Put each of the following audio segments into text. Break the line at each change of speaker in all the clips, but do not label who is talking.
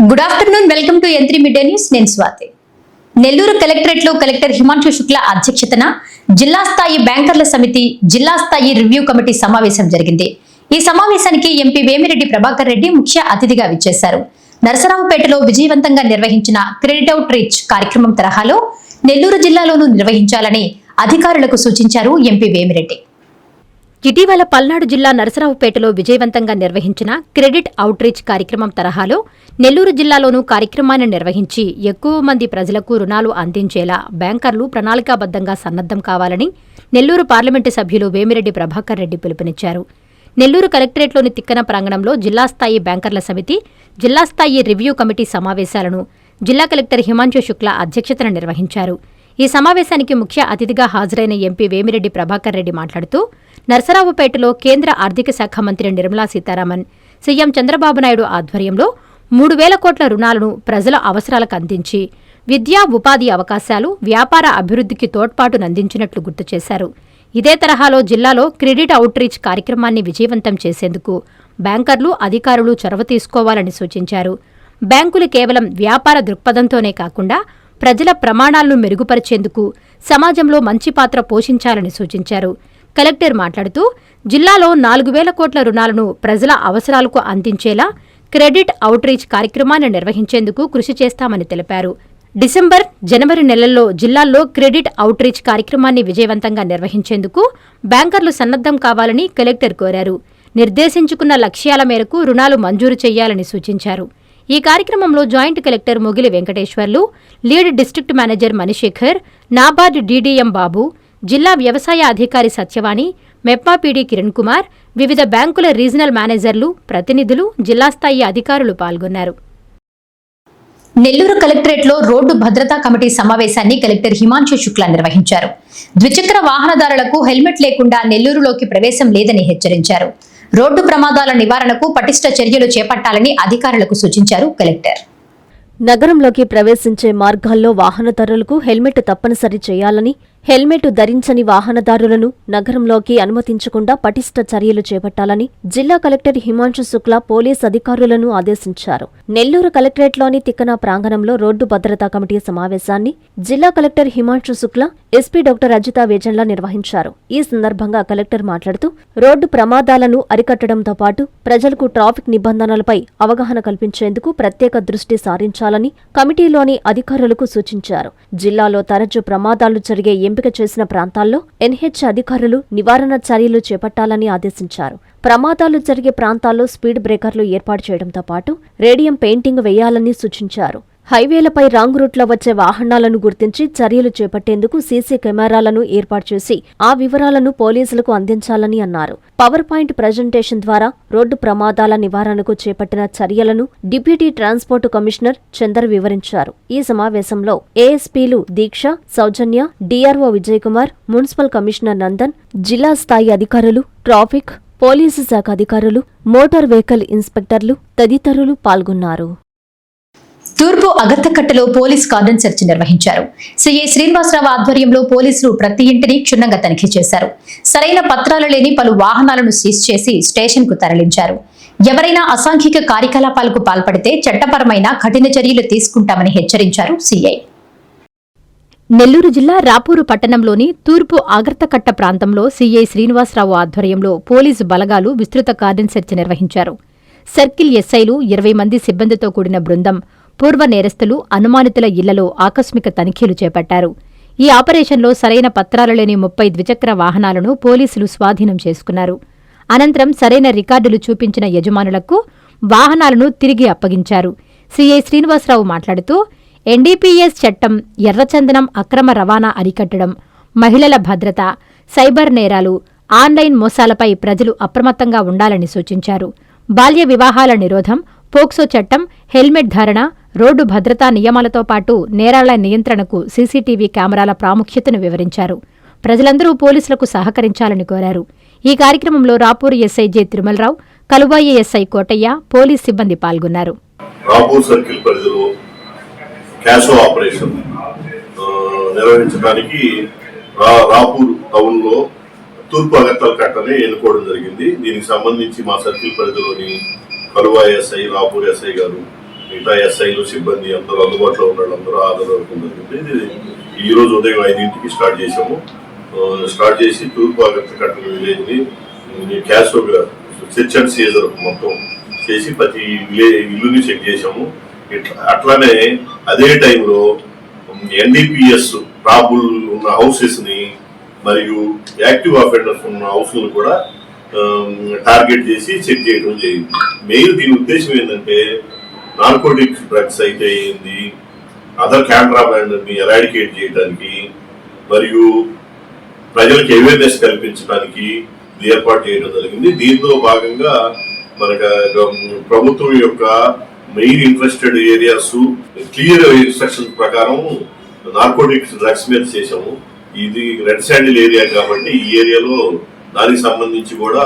Good afternoon, welcome to N3 media news. నేను Swathi. Nellore collectorate లో collector Himanshu Shukla అధ్యక్షతన జిల్లా స్థాయి బ్యాంకర్ల సమితి జిల్లా స్థాయి రివ్యూ కమిటీ సమావేశం జరిగింది. ఈ సమావేశానికి ఎంపీ వేమిరెడ్డి ప్రభాకర్ రెడ్డి ముఖ్య అతిథిగా విచ్చేశారు. నరసరావుపేటలో విజయవంతంగా నిర్వహించిన క్రెడిట్ అవుట్ రీచ్ కార్యక్రమం తరహాలో నెల్లూరు జిల్లాలోనూ నిర్వహించాలని అధికారులకు సూచించారు ఎంపీ వేమిరెడ్డి. ఇటీవల పల్నాడు జిల్లా నరసరావుపేటలో విజయవంతంగా నిర్వహించిన క్రెడిట్ అవుట్ రీచ్ కార్యక్రమం తరహాలో నెల్లూరు జిల్లాలోనూ కార్యక్రమాన్ని నిర్వహించి ఎక్కువ మంది ప్రజలకు రుణాలు అందించేలా బ్యాంకర్లు ప్రణాళికాబద్దంగా సన్నద్దం కావాలని నెల్లూరు పార్లమెంటు సభ్యులు వేమిరెడ్డి ప్రభాకర్ రెడ్డి పిలుపునిచ్చారు. నెల్లూరు కలెక్టరేట్లోని తిక్కన ప్రాంగణంలో జిల్లా స్థాయి బ్యాంకర్ల సమితి జిల్లా స్థాయి రివ్యూ కమిటీ సమావేశాలను జిల్లా కలెక్టర్ హిమాంశు శుక్లా అధ్యక్షతన నిర్వహించారు. ఈ సమావేశానికి ముఖ్య అతిథిగా హాజరైన ఎంపీ వేమిరెడ్డి ప్రభాకర్ రెడ్డి మాట్లాడుతూ నరసరావుపేటలో కేంద్ర ఆర్థిక శాఖ మంత్రి నిర్మలా సీతారామన్, సీఎం చంద్రబాబు నాయుడు ఆధ్వర్యంలో 3,000 కోట్ల రుణాలను ప్రజల అవసరాలకు అందించి విద్యా ఉపాధి అవకాశాలు, వ్యాపార అభివృద్ధికి తోడ్పాటునందించినట్లు గుర్తు చేశారు. ఇదే తరహాలో జిల్లాలో క్రెడిట్ అవుట్ రీచ్ కార్యక్రమాన్ని విజయవంతం చేసేందుకు బ్యాంకర్లు, అధికారులు చొరవ తీసుకోవాలని సూచించారు. బ్యాంకులు కేవలం వ్యాపార దృక్పథంతోనే కాకుండా ప్రజల ప్రమాణాలను మెరుగుపరిచేందుకు సమాజంలో మంచి పాత్ర పోషించాలని సూచించారు. కలెక్టర్ మాట్లాడుతూ జిల్లాలో 4,000 కోట్ల రుణాలను ప్రజల అవసరాలకు అందించేలా క్రెడిట్ అవుట్ రీచ్ కార్యక్రమాన్ని నిర్వహించేందుకు కృషి చేస్తామని తెలిపారు. డిసెంబర్, జనవరి నెలల్లో జిల్లాల్లో క్రెడిట్ అవుట్ రీచ్ కార్యక్రమాన్ని విజయవంతంగా నిర్వహించేందుకు బ్యాంకర్లు సన్నద్దం కావాలని కలెక్టర్ కోరారు. నిర్దేశించుకున్న లక్ష్యాల మేరకు రుణాలు మంజూరు చేయాలని సూచించారు. ఈ కార్యక్రమంలో joint collector Mogili Venkateswarlu, lead district manager Manishekar, NABARD DDM Babu, జిల్లా వ్యవసాయ అధికారి సత్యవాణి, మెప్పా పీడీ కిరణ్ కుమార్, వివిధ బ్యాంకుల రీజనల్ మేనేజర్లు, ప్రతినిధులు, జిల్లా స్థాయి అధికారులు పాల్గొన్నారు. నెల్లూరు కలెక్టరేట్లో రోడ్డు భద్రతా కమిటీ సమావేశాన్ని కలెక్టర్ హిమాంశు శుక్లా నిర్వహించారు. ద్విచక్ర వాహనదారులకు హెల్మెట్ లేకుండా నెల్లూరులోకి ప్రవేశం లేదని హెచ్చరించారు. రోడ్డు ప్రమాదాల నివారణకు పటిష్ట చర్యలు చేపట్టాలని అధికారులకు సూచించారు కలెక్టర్.
నగరంలోకి ప్రవేశించే మార్గాల్లో వాహనదారులకు హెల్మెట్ తప్పనిసరి చేయాలని, హెల్మెట్ ధరించని వాహనదారులను నగరంలోకి అనుమతించకుండా పటిష్ట చర్యలు చేపట్టాలని జిల్లా కలెక్టర్ హిమాంశు శుక్లా పోలీస్ అధికారులను ఆదేశించారు. నెల్లూరు కలెక్టరేట్లోని తిక్కన ప్రాంగణంలో రోడ్డు భద్రతా కమిటీ సమావేశాన్ని జిల్లా collector Himanshu Shukla, SP doctor Ajitha వేజన్ల నిర్వహించారు. ఈ సందర్భంగా కలెక్టర్ మాట్లాడుతూ రోడ్డు ప్రమాదాలను అరికట్టడంతో పాటు ప్రజలకు ట్రాఫిక్ నిబంధనలపై అవగాహన కల్పించేందుకు ప్రత్యేక దృష్టి సారించాలని కమిటీలోని అధికారులకు సూచించారు. జిల్లాలో తరచూ ప్రమాదాలు జరిగే ఎంపిక చేసిన ప్రాంతాల్లో ఎన్హెచ్ అధికారులు నివారణ చర్యలు చేపట్టాలని ఆదేశించారు. ప్రమాదాలు జరిగే ప్రాంతాల్లో స్పీడ్ బ్రేకర్లు ఏర్పాటు చేయడంతో పాటు రేడియం పెయింటింగ్ వేయాలని సూచించారు. హైవేలపై రాంగ్ రూట్లో వచ్చే వాహనాలను గుర్తించి చర్యలు చేపట్టేందుకు సీసీ కెమెరాలను ఏర్పాటు చేసి ఆ వివరాలను పోలీసులకు అందించాలని అన్నారు. పవర్ పాయింట్ ప్రజెంటేషన్ ద్వారా రోడ్డు ప్రమాదాల నివారణకు చేపట్టిన చర్యలను డిప్యూటీ ట్రాన్స్పోర్ట్ కమిషనర్ చందర్ వివరించారు. ఈ సమావేశంలో ఏఎస్పీలు Deeksha, Soujanya, DRO Vijay Kumar, municipal commissioner Nandan, జిల్లా స్థాయి అధికారులు, ట్రాఫిక్, పోలీసు శాఖ అధికారులు, మోటార్ వెహికల్ ఇన్స్పెక్టర్లు తదితరులు పాల్గొన్నారు.
తూర్పు అగర్తకట్టలో పోలీస్ కార్డన్ సెర్చ్ నిర్వహించారు. సిఐ శ్రీనివాసరావు ఆధ్వర్యంలో పోలీసులు ప్రతి ఇంటిని క్షుణ్ణంగా తనిఖీ చేశారు. సరైన పత్రాలు లేని పలు వాహనాలను సీజ్ చేసి స్టేషన్ కు తరలించారు. ఎవరైనా అసాంఘిక కార్యకలాపాలకు పాల్పడితే చట్టపరమైన కఠిన చర్యలు తీసుకుంటామని హెచ్చరించారు సిఐ. నెల్లూరు జిల్లా రాపూరు పట్టణంలోని తూర్పు ఆగర్తకట్ట ప్రాంతంలో సిఐ శ్రీనివాసరావు ఆధ్వర్యంలో పోలీసు బలగాలు విస్తృత కార్డన్ సెర్చ్ నిర్వహించారు. సర్కిల్ ఎస్ఐలు, 20 మంది సిబ్బందితో కూడిన బృందం పూర్వ నేరస్తులు, అనుమానితుల ఇళ్లలో ఆకస్మిక తనిఖీలు చేపట్టారు. ఈ ఆపరేషన్లో సరైన పత్రాలు లేని 30 ద్విచక్ర వాహనాలను పోలీసులు స్వాధీనం చేసుకున్నారు. అనంతరం సరైన రికార్డులు చూపించిన యజమానులకు వాహనాలను తిరిగి అప్పగించారు. సిఐ శ్రీనివాసరావు మాట్లాడుతూ ఎన్డీపీఎస్ చట్టం, ఎర్రచందనం అక్రమ రవాణా అరికట్టడం, మహిళల భద్రత, సైబర్ నేరాలు, ఆన్లైన్ మోసాలపై ప్రజలు అప్రమత్తంగా ఉండాలని సూచించారు. బాల్య వివాహాల నిరోధం, పోక్సో చట్టం, హెల్మెట్ ధారణ, రోడ్డు భద్రతా నియమాలతో పాటు నేరాల నియంత్రణకు సీసీటీవీ కెమెరాల ప్రాముఖ్యతను వివరించారు. ప్రజలందరూ పోలీసులకు సహకరించాలని కోరారు. ఈ కార్యక్రమంలో Rapur SI J Tirumalarao, Kaluvai SI Kotaiah, police సిబ్బంది పాల్గొన్నారు.
రాపూర్ సర్కిల్ పరిధిలో క్యాషో ఆపరేషన్ నిర్వహించడానికి రాపూర్ టౌన్ లో తూర్పు అగర్తకట్టని ఎన్నుకోవడం జరిగింది. దీనికి సంబంధించి మా సర్కిల్ పరిధిలోని కలువాయి ఎస్ఐ, రాపూర్ ఎస్ఐ గారు, మిగతా ఎస్ఐలు సిబ్బంది అందరూ అందుబాటులో ఉన్న వాళ్ళందరూ హాజరవడం జరిగింది. ఇది ఈ రోజు ఉదయం 5ంటికి స్టార్ట్ చేసాము. స్టార్ట్ చేసి తూర్పు అగర్తకట్ట విలేజ్ని క్యాష్ సెర్చ్ అండ్ సీజర్ మొత్తం చేసి ప్రతి ఇల్లుని చెక్ చేసాము. అట్లానే అదే టైంలో NDPS ప్రాబుల్ ఉన్న హౌసెస్ ని మరియు యాక్టివ్ అఫెండర్స్ ఉన్న హౌస్లను కూడా టార్గెట్ చేసి చెక్ చేయడం జరిగింది. మెయిన్ దీని ఉద్దేశం ఏంటంటే నార్కోటిక్స్ డ్రగ్స్ అయితే ఏంది, అదర్ కాంట్రాబ్యాండ్ ని ఎరాడికేట్ చేయడానికి మరియు ప్రజలకు అవేర్నెస్ కల్పించడానికి ఏర్పాటు చేయడం జరిగింది. దీంతో భాగంగా మనకు ప్రభుత్వం యొక్క main interested areas clear instructions ప్రకారం నార్కోటిక్స్ డ్రగ్స్ మీద చేసాము. ఇది రెడ్ శాండిల్ ఏరియా కాబట్టి ఈ ఏరియాలో దానికి సంబంధించి కూడా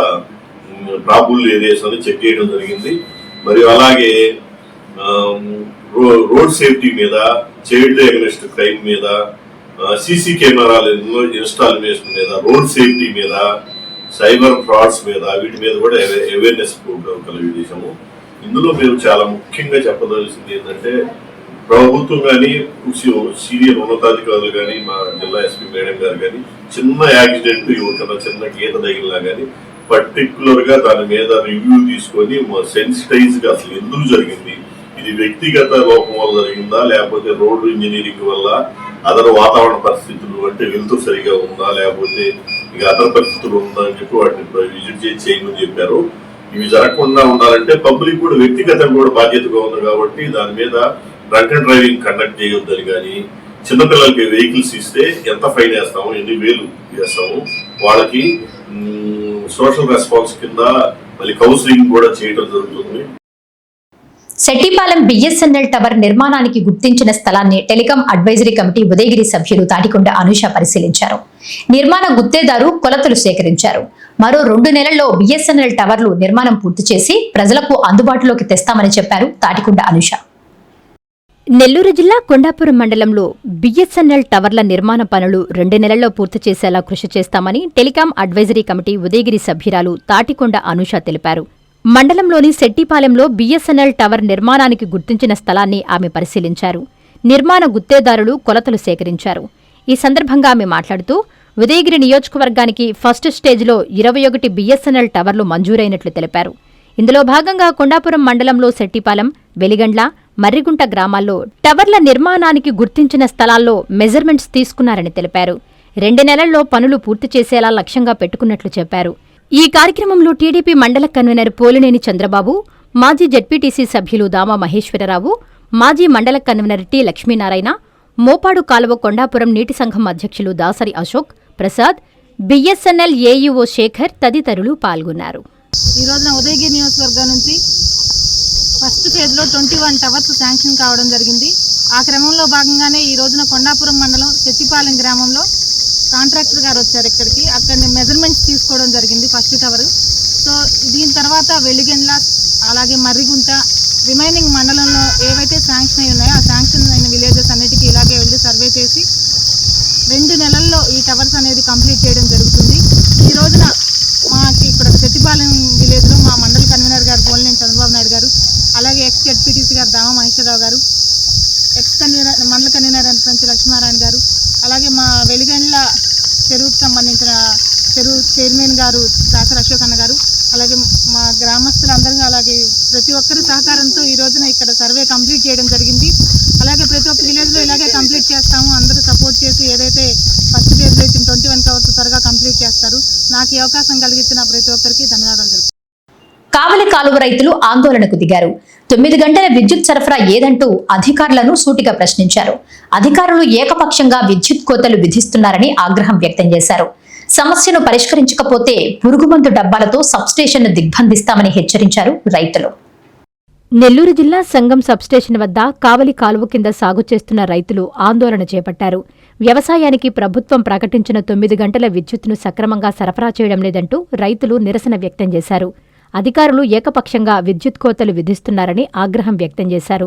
ప్రాబుల్ ఏరియాస్ అని చెక్ చేయడం జరిగింది. మరియు అలాగే రోడ్ సేఫ్టీ మీద, చైల్డ్ అగెనిస్ట్ క్రైమ్ మీద, సీసీ కెమెరాల ఇన్స్టాలేషన్ మీద, రోడ్ సేఫ్టీ మీద, సైబర్ ఫ్రాడ్స్ మీద, వీటి మీద కూడా అవేర్నెస్ ప్రోగ్రామ్ కలిగజేసాము. ఇందులో మేము చాలా ముఖ్యంగా చెప్పదలసింది ఏంటంటే ప్రభుత్వం కానీ సీనియర్ ఉన్నతాధికారులు కానీ మా జిల్లా ఎస్పీ మేడం గారు కానీ చిన్న యాక్సిడెంట్ ఎవరికన్నా చిన్న గీత తగిలినా కానీ పర్టికులర్ గా దాని మీద రివ్యూ తీసుకొని సెన్సిటైజ్ గా అసలు ఎందుకు జరిగింది, ఇది వ్యక్తిగత లోపం వల్ల జరిగిందా లేకపోతే రోడ్డు ఇంజనీరింగ్ వల్ల, అదర్ వాతావరణ పరిస్థితులు అంటే వెలుతురు సరిగా ఉందా లేకపోతే ఇక అదర్ పరిస్థితులు ఉందా అని చెప్పి వాటిని విజిట్ చేసి చేయమని చెప్పారు. ఇవి జరగకుండా ఉండాలంటే పబ్లిక్ కూడా వ్యక్తిగతంగా కూడా బాధ్యతగా ఉంది కాబట్టి దాని మీద డ్రంక్ అండ్ డ్రైవింగ్ కండక్ట్ చేయొద్దని కానీ, చిన్నపిల్లలకి వెహికల్స్ ఇస్తే ఎంత ఫైన్ వేస్తాము, ఎన్ని వేలు వేస్తాము, వాళ్ళకి సోషల్ రెస్పాన్స్ కింద మళ్ళీ కౌన్సిలింగ్ కూడా చేయడం జరుగుతుంది.
శెట్టిపాలెం BSNL టవర్ నిర్మాణానికి గుర్తించిన స్థలాన్ని టెలికాం అడ్వైజరీ కమిటీ ఉదయగిరి సభ్యులు తాటికొండ అనూష పరిశీలించారు. నిర్మాణ గుత్తేదారు కొలతలు సేకరించారు. మరో 2 నెలల్లో BSNL టవర్లు నిర్మాణం పూర్తి చేసి ప్రజలకు అందుబాటులోకి తెస్తామని చెప్పారు తాటికొండ అనూష. నెల్లూరు జిల్లా కొండాపురం మండలంలో BSNL టవర్ల నిర్మాణ పనులు 2 నెలల్లో పూర్తి చేసేలా కృషి చేస్తామని టెలికాం అడ్వైజరీ కమిటీ ఉదయగిరి సభ్యురాలు తాటికొండ అనూష తెలిపారు. మండలంలోని శెట్టిపాలెంలో BSNL టవర్ నిర్మాణానికి గుర్తించిన స్థలాన్ని ఆమె పరిశీలించారు. నిర్మాణ గుత్తేదారులు కొలతలు సేకరించారు. ఈ సందర్భంగా ఆమె మాట్లాడుతూ ఉదయగిరి నియోజకవర్గానికి ఫస్ట్ స్టేజ్లో 21 BSNL టవర్లు మంజూరైనట్లు తెలిపారు. ఇందులో భాగంగా కొండాపురం మండలంలో శెట్టిపాలెం, వెలిగండ్ల, మర్రిగుంట గ్రామాల్లో టవర్ల నిర్మాణానికి గుర్తించిన స్థలాల్లో మెజర్మెంట్స్ తీసుకున్నారని తెలిపారు. 2 నెలల్లో పనులు పూర్తి చేసేలా లక్ష్యంగా పెట్టుకున్నట్లు చెప్పారు. ఈ కార్యక్రమంలో టీడీపీ మండల కన్వీనర్ పోలినేని చంద్రబాబు, మాజీ జెడ్పీటీసీ సభ్యులు దామా మహేశ్వరరావు, మాజీ మండల కన్వీనర్ టి లక్ష్మీనారాయణ, మోపాడు కాలువ కొండాపురం నీటి సంఘం అధ్యక్షులు దాసరి అశోక్, ప్రసాద్, BSNL ఏఈఓ శేఖర్ తదితరులు పాల్గొన్నారు.
ఈ రోజున ఉదయగిరి నియోజకవర్గం నుంచి ఫస్ట్ ఫేజ్లో 21 టవర్స్ శాంక్షన్ కావడం జరిగింది. ఆ క్రమంలో భాగంగానే ఈ రోజున కొండాపురం మండలం శెట్టిపాలెం గ్రామంలో కాంట్రాక్టర్ గారు వచ్చారు ఇక్కడికి. అక్కడ మెజర్మెంట్స్ తీసుకోవడం జరిగింది ఫస్ట్ టవర్. సో దీని తర్వాత వెలిగండ్ల, అలాగే మర్రిగుంట, రిమైనింగ్ మండలంలో ఏవైతే శాంక్షన్ అయి ఉన్నాయో ఆ శాంక్షన్ అయిన విలేజెస్ అన్నిటికీ ఇలాగే వెళ్ళి సర్వే చేసి 2 నెలల్లో ఈ టవర్స్ అనేది కంప్లీట్ చేయడం జరుగుతుంది. ఈ రోజున మాకు ఇక్కడ శెట్టిపాలెం విలేజ్లో మా మండల కన్వీనర్ గారు పోలినేని చంద్రబాబు నాయుడు గారు, అలాగే ఎక్స్ జెడ్పీటీసీ గారు దామా మహేశ్వరరావు గారు, ఎక్స్ కన్వీనర్ మండల కన్వీనర్ నుంచి లక్ష్మీనారాయణ గారు, అలాగే మా వెలిగండ్ల చెరువుకు సంబంధించిన చెరువు చైర్మన్ గారు దాసరి అశోక్ అన్న గారు, అలాగే మా గ్రామస్తులందరూ, అలాగే ప్రతి ఒక్కరి సహకారంతో ఈ రోజున ఇక్కడ సర్వే కంప్లీట్ చేయడం జరిగింది. అలాగే ప్రతి ఒక్క విలేజ్లో ఇలాగే కంప్లీట్ చేస్తాము. అందరూ సపోర్ట్ చేసి ఏదైతే ఫస్ట్ ఫేజ్లో ఇచ్చిన 21 టవర్స్ త్వరగా కంప్లీట్ చేస్తారు. నాకు ఈ అవకాశం కలిగించిన ప్రతి ఒక్కరికి ధన్యవాదాలు తెలుపుతున్నాను.
కావలి కాలువ రైతులు ఆందోళనకు దిగారు. 9 గంటల విద్యుత్ సరఫరా ఏదంటూ అధికారులను సూటిగా ప్రశ్నించారు. అధికారులు ఏకపక్షంగా విద్యుత్ కోతలు విధిస్తున్నారని ఆగ్రహం వ్యక్తం చేశారు. సమస్యను పరిష్కరించకపోతే పురుగుమందు డబ్బాలతో సబ్స్టేషన్ను దిగ్బంధిస్తామని హెచ్చరించారు రైతులు. నెల్లూరు జిల్లా సంగం సబ్స్టేషన్ వద్ద కావలి కాలువ కింద సాగు చేస్తున్న రైతులు ఆందోళన చేపట్టారు. వ్యవసాయానికి ప్రభుత్వం ప్రకటించిన 9 గంటల విద్యుత్తును సక్రమంగా సరఫరా చేయడం లేదంటూ రైతులు నిరసన వ్యక్తం చేశారు. అధికారులు ఏకపక్షంగా విద్యుత్ కోతలు విధిస్తున్నారని ఆగ్రహం వ్యక్తం చేశారు.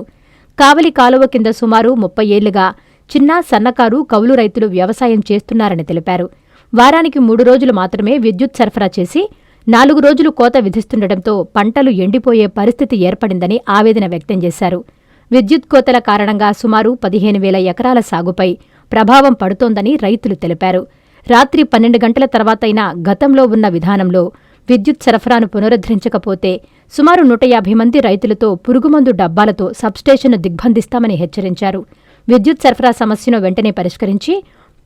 కావలి కాలువ కింద సుమారు 30 ఏళ్లుగా చిన్న, సన్నకారు, కౌలు రైతులు వ్యవసాయం చేస్తున్నారని తెలిపారు. వారానికి 3 రోజులు మాత్రమే విద్యుత్ సరఫరా చేసి 4 రోజులు కోత విధిస్తుండటంతో పంటలు ఎండిపోయే పరిస్థితి ఏర్పడిందని ఆవేదన వ్యక్తం చేశారు. విద్యుత్ కోతల కారణంగా సుమారు 15,000 ఎకరాల సాగుపై ప్రభావం పడుతోందని రైతులు తెలిపారు. రాత్రి 12 గంటల తర్వాతైనా గతంలో ఉన్న విధానంలో విద్యుత్ సరఫరాను పునరుద్ధరించకపోతే సుమారు 150 మంది రైతులతో పురుగుమందు డబ్బాలతో సబ్స్టేషన్ను దిగ్బంధిస్తామని హెచ్చరించారు. విద్యుత్ సరఫరా సమస్యను వెంటనే పరిష్కరించి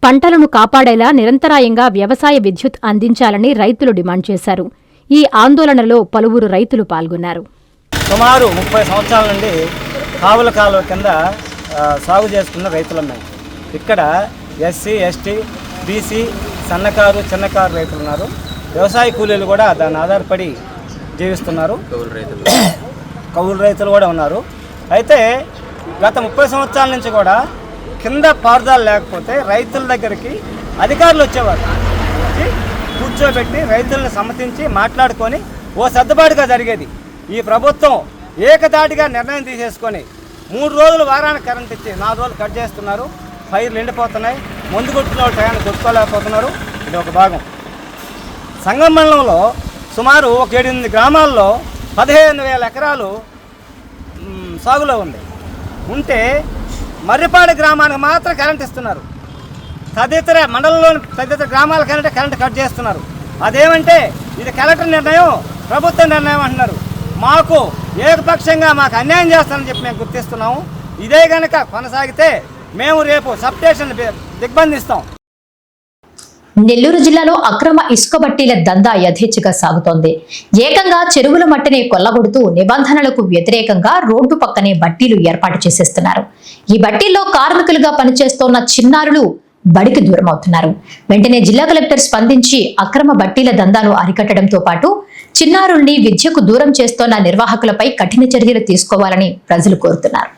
పంటలను కాపాడేలా నిరంతరాయంగా వ్యవసాయ విద్యుత్ అందించాలని రైతులు డిమాండ్ చేశారు. ఈ ఆందోళనలో పలువురు రైతులు పాల్గొన్నారు.
సుమారు 30 సంవత్సరాల నుండి కావుల కాలువ కింద సాగు చేసుకున్న రైతులున్నాయి. ఇక్కడ ఎస్సీ, ఎస్టీ, బీసీ, సన్నకారు, చిన్నకారు రైతులు ఉన్నారు. వ్యవసాయ కూలీలు కూడా దాన్ని ఆధారపడి జీవిస్తున్నారు. కౌలు రైతులు కూడా ఉన్నారు. అయితే గత 30 సంవత్సరాల నుంచి కూడా కింద పారుదల లేకపోతే రైతుల దగ్గరికి అధికారులు వచ్చేవారు. కూర్చోబెట్టి రైతులను సమ్మతించి మాట్లాడుకొని ఓ సర్దుబాటుగా జరిగేది. ఈ ప్రభుత్వం ఏకదాటిగా నిర్ణయం తీసేసుకొని 3 రోజులు వారానికి కరెంట్ ఇచ్చి 4 రోజులు కట్ చేస్తున్నారు. ఫైర్లు ఎండిపోతున్నాయి. మందు కొట్టుకున్న టయాన్ని కొట్టుకోలేకపోతున్నారు. ఇది ఒక భాగం. సంగం మండలంలో సుమారు 7-8 గ్రామాల్లో 15,000 ఎకరాలు సాగులో ఉంటే మర్రిపాడు గ్రామానికి మాత్రం కరెంట్ ఇస్తున్నారు. తదితర మండలంలోని తదితర గ్రామాల కరెంట్ కట్ చేస్తున్నారు. అదేమంటే ఇది కలెక్టర్ నిర్ణయం, ప్రభుత్వ నిర్ణయం అంటున్నారు. మాకు ఏకపక్షంగా మాకు అన్యాయం చేస్తారని చెప్పి మేము గుర్తిస్తున్నాము. ఇదే కనుక కొనసాగితే మేము రేపు సబ్స్టేషన్ దిగ్బంధిస్తాం.
నెల్లూరు జిల్లాలో అక్రమ ఇసుక బట్టీల దందా యథేచ్ఛగా సాగుతోంది. ఏకంగా చెరువుల మట్టిని కొల్లగొడుతూ నిబంధనలకు వ్యతిరేకంగా రోడ్డు పక్కనే బట్టీలు ఏర్పాటు చేసేస్తున్నారు. ఈ బట్టీల్లో కార్మికులుగా పనిచేస్తోన్న చిన్నారులు బడికి దూరం అవుతున్నారు. వెంటనే జిల్లా కలెక్టర్ స్పందించి అక్రమ బట్టీల దందాను అరికట్టడంతో పాటు చిన్నారుల్ని విద్యకు దూరం చేస్తోన్న నిర్వాహకులపై కఠిన చర్యలు తీసుకోవాలని ప్రజలు కోరుతున్నారు.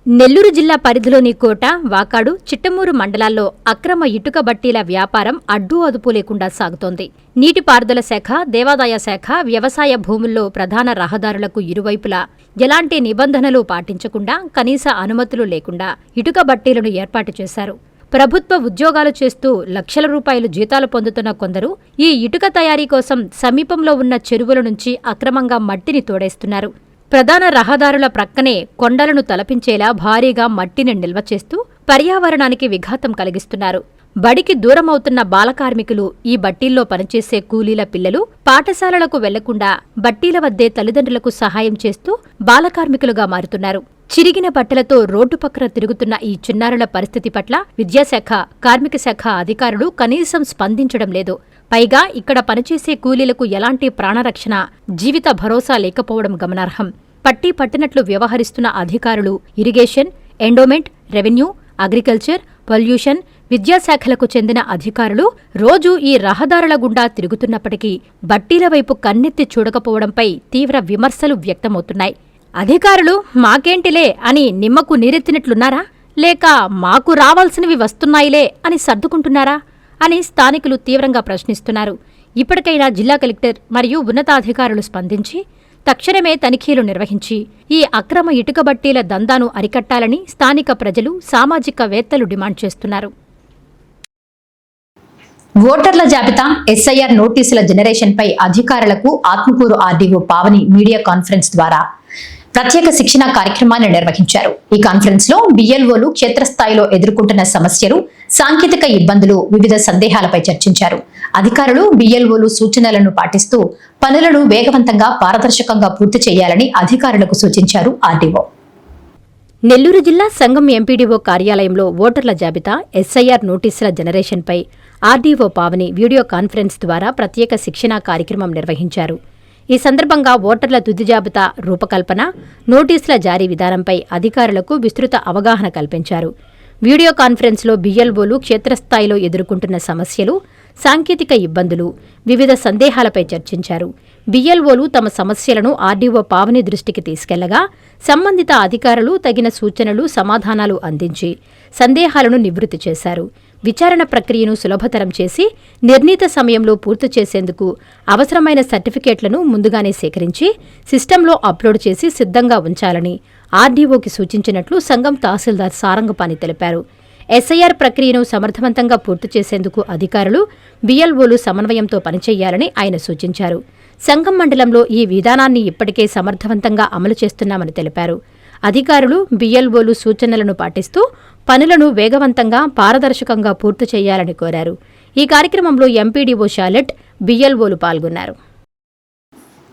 నెల్లూరు జిల్లా పరిధిలోని కోట, వాకాడు, చిట్టమూరు మండలాల్లో అక్రమ ఇటుక బట్టీల వ్యాపారం అడ్డూ అదుపు లేకుండా సాగుతోంది. నీటిపారుదల శాఖ, దేవాదాయ శాఖ వ్యవసాయ భూముల్లో ప్రధాన రహదారులకు ఇరువైపులా ఎలాంటి నిబంధనలు పాటించకుండా, కనీస అనుమతులు లేకుండా ఇటుక బట్టీలను ఏర్పాటు చేశారు. ప్రభుత్వ ఉద్యోగాలు చేస్తూ లక్షల రూపాయలు జీతాలు పొందుతున్న కొందరు ఈ ఇటుక తయారీ కోసం సమీపంలో ఉన్న చెరువుల నుంచి అక్రమంగా మట్టిని తోడేస్తున్నారు. ప్రధాన రహదారుల ప్రక్కనే కొండలను తలపించేలా భారీగా మట్టిని నిల్వ చేస్తూ పర్యావరణానికి విఘాతం కలిగిస్తున్నారు. బడికి దూరమవుతున్న బాలకార్మికులు, ఈ బట్టీల్లో పనిచేసే కూలీల పిల్లలు పాఠశాలలకు వెళ్లకుండా బట్టీల వద్దే తల్లిదండ్రులకు సహాయం చేస్తూ బాలకార్మికులుగా మారుతున్నారు. చిరిగిన బట్టలతో రోడ్డు పక్కన తిరుగుతున్న ఈ చిన్నారుల పరిస్థితి పట్ల విద్యాశాఖ, కార్మిక శాఖ అధికారులు కనీసం స్పందించడం లేదు. పైగా ఇక్కడ పనిచేసే కూలీలకు ఎలాంటి ప్రాణరక్షణ, జీవిత భరోసా లేకపోవడం గమనార్హం. పట్టీ పట్టినట్లు వ్యవహరిస్తున్న అధికారులు irrigation, endowment, revenue, agriculture, pollution, విద్యాశాఖలకు చెందిన అధికారులు రోజూ ఈ రహదారుల గుండా తిరుగుతున్నప్పటికీ బట్టీల వైపు కన్నెత్తి చూడకపోవడంపై తీవ్ర విమర్శలు వ్యక్తమవుతున్నాయి. అధికారులు మాకేంటిలే అని నిమ్మకు నీరెత్తినట్లున్నారా, లేక మాకు రావాల్సినవి వస్తున్నాయిలే అని సర్దుకుంటున్నారా అని స్థానికులు తీవ్రంగా ప్రశ్నిస్తున్నారు. ఇప్పటికైనా జిల్లా కలెక్టర్ మరియు ఉన్నతాధికారులు స్పందించి తక్షణమే తనిఖీలు నిర్వహించి ఈ అక్రమ ఇటుక బట్టీల దందాను అరికట్టాలని స్థానిక ప్రజలు, సామాజికవేత్తలు డిమాండ్ చేస్తున్నారు. ఓటర్ల జాబితా, ఎస్ఐఆర్ నోటీసుల జనరేషన్పై అధికారులకు Atmakur RDO Pavani media conference ద్వారా ప్రత్యేక శిక్షణ కార్యక్రమాన్ని నిర్వహించారు. ఈ కాన్ఫరెన్స్ లో బిఎల్ఓలు క్షేత్రస్థాయిలో ఎదుర్కొంటున్న సమస్యలు, సాంకేతిక ఇబ్బందులు, వివిధ సందేహాలపై చర్చించారు. అధికారులు, బిఎల్ఓలు సూచనలను పాటిస్తూ పనులను వేగవంతంగా, పారదర్శకంగా పూర్తి చేయాలని అధికారులకు సూచించారు ఆర్డీఓ. నెల్లూరు జిల్లా సంగం ఎంపీడీఓ కార్యాలయంలో ఓటర్ల జాబితా, ఎస్ఐఆర్ నోటీసుల జనరేషన్పై ఆర్డీఓ పావని వీడియో కాన్ఫరెన్స్ ద్వారా ప్రత్యేక శిక్షణా కార్యక్రమం నిర్వహించారు. ఈ సందర్భంగా ఓటర్ల తుది జాబితా రూపకల్పన, నోటీసుల జారీ విధానంపై అధికారులకు విస్తృత అవగాహన కల్పించారు. వీడియో కాన్ఫరెన్స్లో బిఎల్ఓలు క్షేత్రస్థాయిలో ఎదుర్కొంటున్న సమస్యలు, సాంకేతిక ఇబ్బందులు, వివిధ సందేహాలపై చర్చించారు. బిఎల్ఓలు తమ సమస్యలను ఆర్డీఓ పావని దృష్టికి తీసుకెళ్లగా సంబంధిత అధికారులు తగిన సూచనలు, సమాధానాలు అందించి సందేహాలను నివృత్తి చేశారు. విచారణ ప్రక్రియను సులభతరం చేసి నిర్ణీత సమయంలో పూర్తి చేసేందుకు అవసరమైన సర్టిఫికేట్లను ముందుగానే సేకరించి సిస్టంలో అప్లోడ్ చేసి సిద్ధంగా ఉంచాలని ఆర్డీఓకి సూచించినట్లు సంగం తహసీల్దార్ సారంగపాణి తెలిపారు. ఎస్ఐఆర్ ప్రక్రియను సమర్థవంతంగా పూర్తి చేసేందుకు అధికారులు, బిఎల్ఓలు సమన్వయంతో పనిచేయాలని ఆయన సూచించారు. సంగం మండలంలో ఈ విధానాన్ని ఇప్పటికే సమర్థవంతంగా అమలు చేస్తున్నామని తెలిపారు.
అధికారులు బిఎల్ఓలు సూచనలను పాటిస్తూ పనులను వేగవంతంగా పారదర్శకంగా పూర్తి చేయాలని కోరారు. ఈ కార్యక్రమంలో ఎంపీడీఓ షాలెట్, బిఎల్ఓలు పాల్గొన్నారు.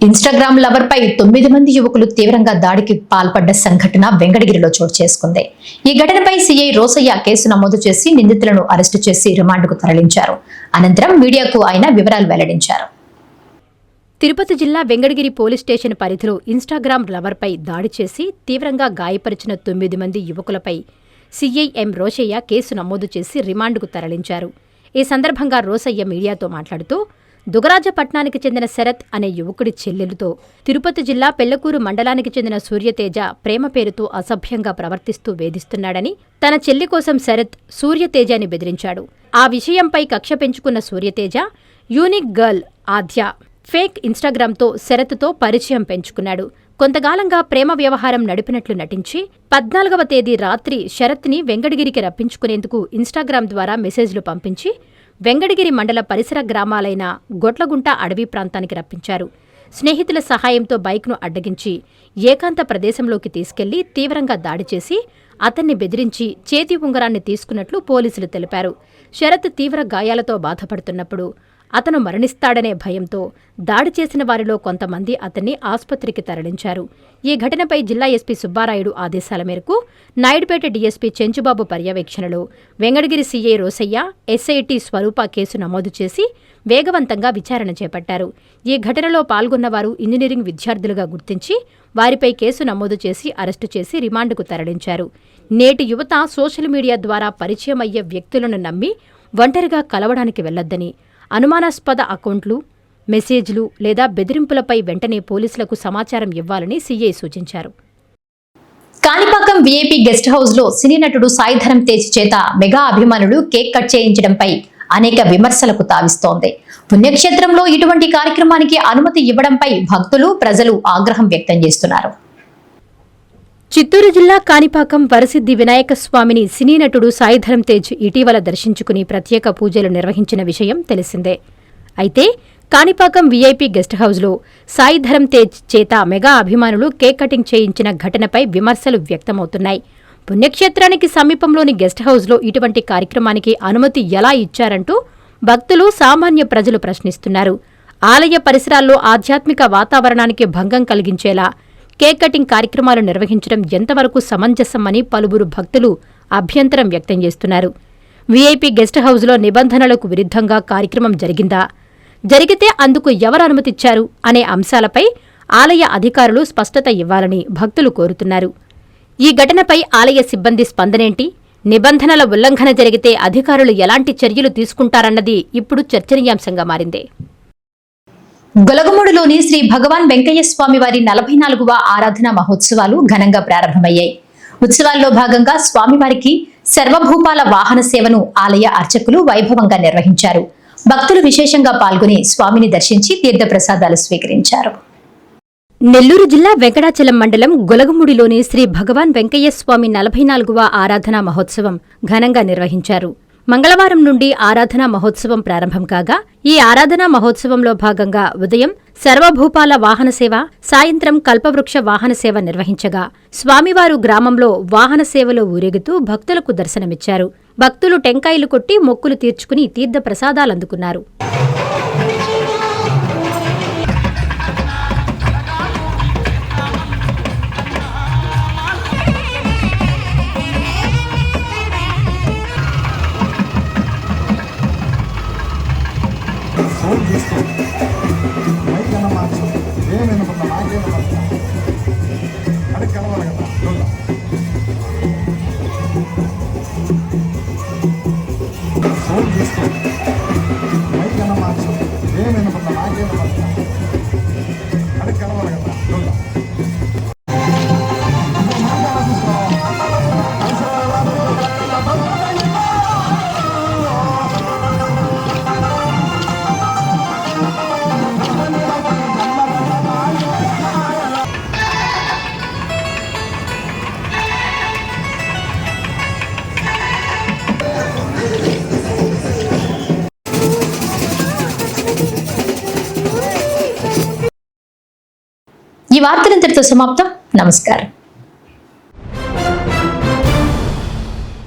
ఇన్స్టాగ్రామ్ లవర్ పై 9 మంది యువకులు తీవ్రంగా దాడికి పాల్పడ్డ సంఘటన వెంకటగిరిలో చోటు చేసుకుంది. ఈ ఘటనపై సీఐ రోసయ్య కేసు నమోదు చేసి నిందితులను అరెస్టు చేసి రిమాండ్కు తరలించారు. అనంతరం మీడియాకు ఆయన వివరాలు వెల్లడించారు.
తిరుపతి జిల్లా వెంకటగిరి పోలీస్ స్టేషన్ పరిధిలో ఇన్స్టాగ్రామ్ లవర్పై దాడి చేసి తీవ్రంగా గాయపరిచిన 9 మంది యువకులపై సీఐ ఎం రోసయ్య కేసు నమోదు చేసి రిమాండ్కు తరలించారు. ఈ సందర్భంగా రోసయ్య మీడియాతో మాట్లాడుతూ దుగరాజపట్నానికి చెందిన శరత్ అనే యువకుడి చెల్లెలుతో తిరుపతి జిల్లా పెళ్లకూరు మండలానికి చెందిన సూర్యతేజ ప్రేమ పేరుతో అసభ్యంగా ప్రవర్తిస్తూ వేధిస్తున్నాడని, తన చెల్లి కోసం శరత్ సూర్యతేజని బెదిరించాడు. ఆ విషయంపై కక్ష పెంచుకున్న సూర్యతేజ యూనిక్ గర్ల్ ఆద్య ఫేక్ ఇన్స్టాగ్రామ్తో శరత్తో పరిచయం పెంచుకున్నాడు. కొంతకాలంగా ప్రేమ వ్యవహారం నడిపినట్లు నటించి 14వ తేదీ రాత్రి శరత్ని వెంకటగిరికి రప్పించుకునేందుకు ఇన్స్టాగ్రామ్ ద్వారా మెసేజ్లు పంపించి వెంకటగిరి మండల పరిసర గ్రామాలైన గొట్లగుంట అడవి ప్రాంతానికి రప్పించారు. స్నేహితుల సహాయంతో బైక్ను అడ్డగించి ఏకాంత ప్రదేశంలోకి తీసుకెళ్లి తీవ్రంగా దాడి చేసి అతన్ని బెదిరించి చేతి ఉంగరాన్ని తీసుకున్నట్లు పోలీసులు తెలిపారు. శరత్ తీవ్ర గాయాలతో బాధపడుతున్నప్పుడు అతను మరణిస్తాడనే భయంతో దాడి చేసిన వారిలో కొంతమంది అతన్ని ఆసుపత్రికి తరలించారు. ఈ ఘటనపై జిల్లా ఎస్పీ సుబ్బారాయుడు ఆదేశాల మేరకు నాయుడుపేట డీఎస్పీ చెంచుబాబు పర్యవేక్షణలో వెంకటగిరి సీఐ రోసయ్య, ఎస్ఐటి స్వరూప కేసు నమోదు చేసి వేగవంతంగా విచారణ చేపట్టారు. ఈ ఘటనలో పాల్గొన్నవారు ఇంజనీరింగ్ విద్యార్థులుగా గుర్తించి వారిపై కేసు నమోదు చేసి అరెస్టు చేసి రిమాండ్కు తరలించారు. నేటి యువత సోషల్ మీడియా ద్వారా పరిచయం అయ్యే వ్యక్తులను నమ్మి ఒంటరిగా కలవడానికి వెళ్లొద్దని, అనుమానాస్పద అకౌంట్లు, మెసేజ్లు లేదా బెదిరింపులపై వెంటనే పోలీసులకు సమాచారం ఇవ్వాలని సీఐ సూచించారు.
కాణిపాకం వీఐపీ గెస్ట్ హౌస్ లో సినీ నటుడు సాయిధరం తేజ్ చేత మెగా అభిమానులు కేక్ కట్ చేయించడంపై అనేక విమర్శలకు తావిస్తోంది. పుణ్యక్షేత్రంలో ఇటువంటి కార్యక్రమానికి అనుమతి ఇవ్వడంపై భక్తులు, ప్రజలు ఆగ్రహం వ్యక్తం చేస్తున్నారు.
చిత్తూరు జిల్లా కాణిపాకం వరసిద్ధి వినాయక స్వామిని సినీ నటుడు సాయిధరం తేజ్ ఇటీవల దర్శించుకుని ప్రత్యేక పూజలు నిర్వహించిన విషయం తెలిసిందే. అయితే కాణిపాకం వీఐపీ గెస్ట్ హౌస్లో సాయిధరం తేజ్ చేత మెగా అభిమానులు కేక్ కటింగ్ చేయించిన ఘటనపై విమర్శలు వ్యక్తమవుతున్నాయి. పుణ్యక్షేత్రానికి సమీపంలోని గెస్ట్ హౌస్లో ఇటువంటి కార్యక్రమానికి అనుమతి ఎలా ఇచ్చారంటూ భక్తులు, సామాన్య ప్రజలు ప్రశ్నిస్తున్నారు. ఆలయ పరిసరాల్లో ఆధ్యాత్మిక వాతావరణానికి భంగం కలిగించేలా కేక్ కటింగ్ కార్యక్రమాలు నిర్వహించడం ఎంతవరకు సమంజసమని పలువురు భక్తులు అభ్యంతరం వ్యక్తం చేస్తున్నారు. వీఐపీ గెస్ట్ హౌస్లో నిబంధనలకు విరుద్ధంగా కార్యక్రమం జరిగిందా, జరిగితే అందుకు ఎవరు అనుమతిచ్చారు అనే అంశాలపై ఆలయ అధికారులు స్పష్టత ఇవ్వాలని భక్తులు కోరుతున్నారు. ఈ ఘటనపై ఆలయ సిబ్బంది స్పందనేంటి, నిబంధనల ఉల్లంఘన జరిగితే అధికారులు ఎలాంటి చర్యలు తీసుకుంటారన్నది ఇప్పుడు చర్చనీయాంశంగా మారింది.
గొలగమూడులోని శ్రీ భగవాన్ వెంకయ్య స్వామి వారి 44వ ఆరాధన మహోత్సవాలు ఘనంగా ప్రారంభమయ్యాయి. ఉత్సవాల్లో భాగంగా స్వామివారికి సర్వభూపాల వాహన సేవను ఆలయ అర్చకులు వైభవంగా నిర్వహించారు. భక్తులు విశేషంగా పాల్గొని స్వామిని దర్శించి తీర్థప్రసాదాలు స్వీకరించారు.
నెల్లూరు జిల్లా వెంకటాచలం మండలం గొలగముడిలోని శ్రీ భగవాన్ వెంకయ్య స్వామి 44వ ఆరాధనా మహోత్సవం ఘనంగా నిర్వహించారు. మంగళవారం నుండి ఆరాధనా మహోత్సవం ప్రారంభం కాగా ఈ ఆరాధనా మహోత్సవంలో భాగంగా ఉదయం సర్వభూపాల వాహన సేవ, సాయంత్రం కల్పవృక్ష వాహన సేవ నిర్వహించగా స్వామివారు గ్రామంలో వాహన సేవలో ఊరేగుతూ భక్తులకు దర్శనమిచ్చారు. భక్తులు టెంకాయలు కొట్టి మొక్కులు తీర్చుకుని తీర్థ ప్రసాదాలందుకున్నారు.
ఈ వార్తలు ఇంతటితో సమాప్తం. నమస్కారం.